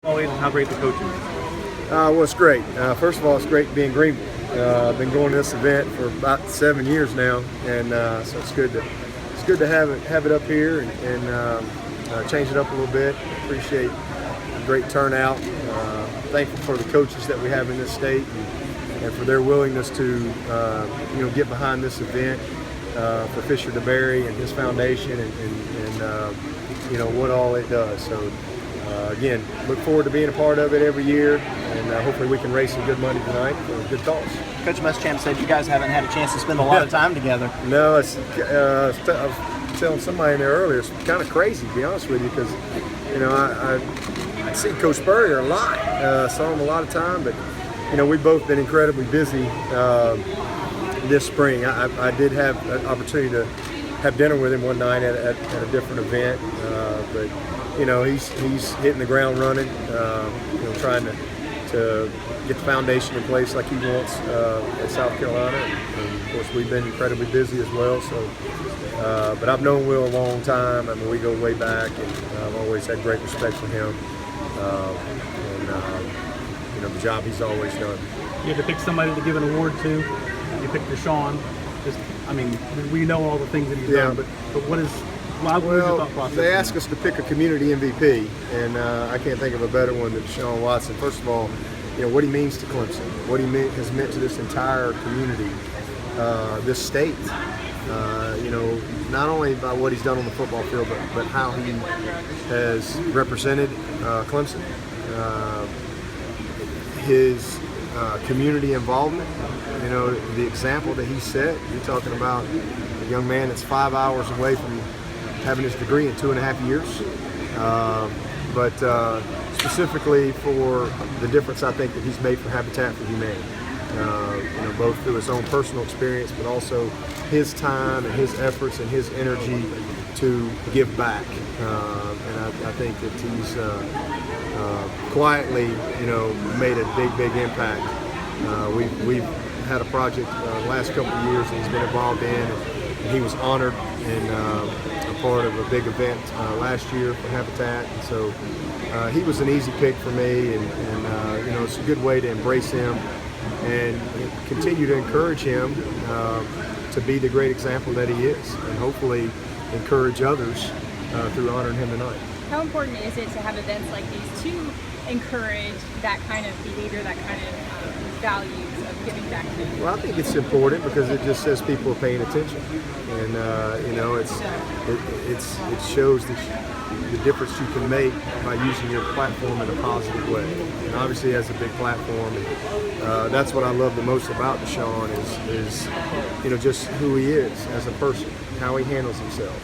And how great the coaching is. Well, it's great. First of all, it's great to be in Greenville. I've been going to this event for about 7 years now, and so it's good to have it up here and change it up a little bit. Appreciate the great turnout. Thankful for the coaches that we have in this state and for their willingness to get behind this event for Fisher DeBerry and his foundation and what all it does. So. Again, look forward to being a part of it every year, and hopefully we can raise some good money tonight for a good cause. Coach Muschamp said you guys haven't had a chance to spend a lot of time together. No, I was telling somebody in there earlier, it's kind of crazy, to be honest with you, because I see Coach Spurrier a lot, saw him a lot of time, but we've both been incredibly busy this spring. I did have an opportunity to have dinner with him one night at a different event, but he's hitting the ground running, trying to get the foundation in place like he wants at South Carolina. And of course, we've been incredibly busy as well. So, but I've known Will a long time. I mean, we go way back, and I've always had great respect for him. The job he's always done. You had to pick somebody to give an award to. You picked Deshaun. We know all the things that he's done, but what is? Well, they asked us to pick a community MVP, and I can't think of a better one than Deshaun Watson. First of all, what he means to Clemson, what he has meant to this entire community, this state. Not only by what he's done on the football field, but how he has represented Clemson. His community involvement, the example that he set. You're talking about a young man that's 5 hours away from having his degree in 2.5 years, but specifically for the difference I think that he's made for Habitat for Humanity, both through his own personal experience, but also his time and his efforts and his energy to give back. And I think that he's quietly, made a big impact. We've had a project the last couple of years that he's been involved in, and he was honored and a part of a big event last year for Habitat. And so he was an easy pick for me, and it's a good way to embrace him and continue to encourage him to be the great example that he is, and hopefully encourage others through honoring him tonight. How important is it to have events like these to encourage that kind of behavior, that kind of values of giving back to people? Well, I think it's important because it just says people are paying attention, and it shows the difference you can make by using your platform in a positive way. And obviously, he has a big platform, and that's what I love the most about Deshaun is just who he is as a person, how he handles himself.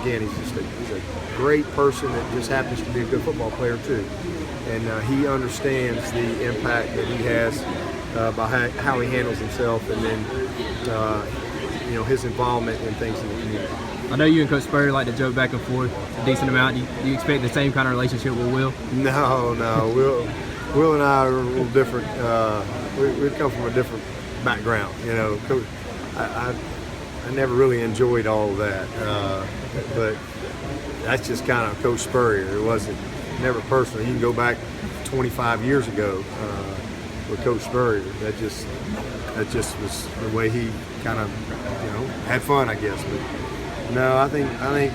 Again, he's a great person that just happens to be a good football player too, and he understands the impact that he has by how he handles himself, and then his involvement in things in the community. I know you and Coach Spurrier like to joke back and forth a decent amount. Do you expect the same kind of relationship with Will? No. Will and I are a little different. We come from a different background. I never really enjoyed all of that, but that's just kind of Coach Spurrier. It wasn't never personal. You can go back 25 years ago with Coach Spurrier. That just was the way he kind of had fun, I guess. But no, I think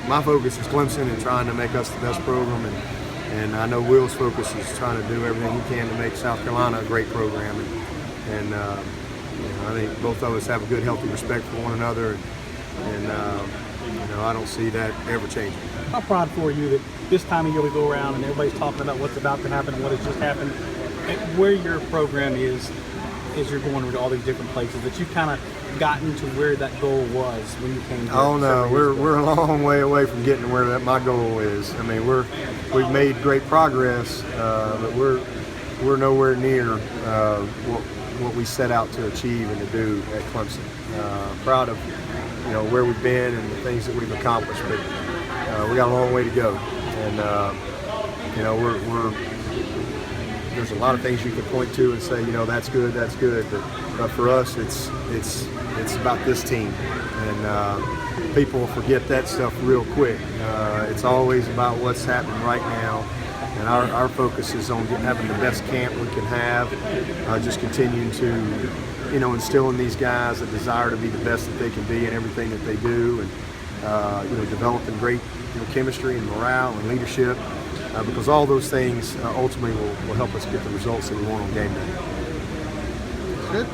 my focus is Clemson and trying to make us the best program, and I know Will's focus is trying to do everything he can to make South Carolina a great program, and I think both of us have a good, healthy respect for one another, and I don't see that ever changing. How proud for you that this time of year we go around and everybody's talking about what's about to happen and what has just happened, and where your program is you're going to all these different places, that you've kind of gotten to where that goal was when you came here? Oh no, we're a long way away from getting to where my goal is. I mean, we've made great progress, but we're nowhere near what we set out to achieve and to do at Clemson. Proud of where we've been and the things that we've accomplished, but we got a long way to go, and there's a lot of things you can point to and say, that's good, but for us, it's about this team, and people forget that stuff real quick. It's always about what's happening right now, And our focus is on having the best camp we can have, just continuing to, instill in these guys a desire to be the best that they can be in everything that they do, and developing great chemistry and morale and leadership, because all those things ultimately will help us get the results that we want on game day. Good.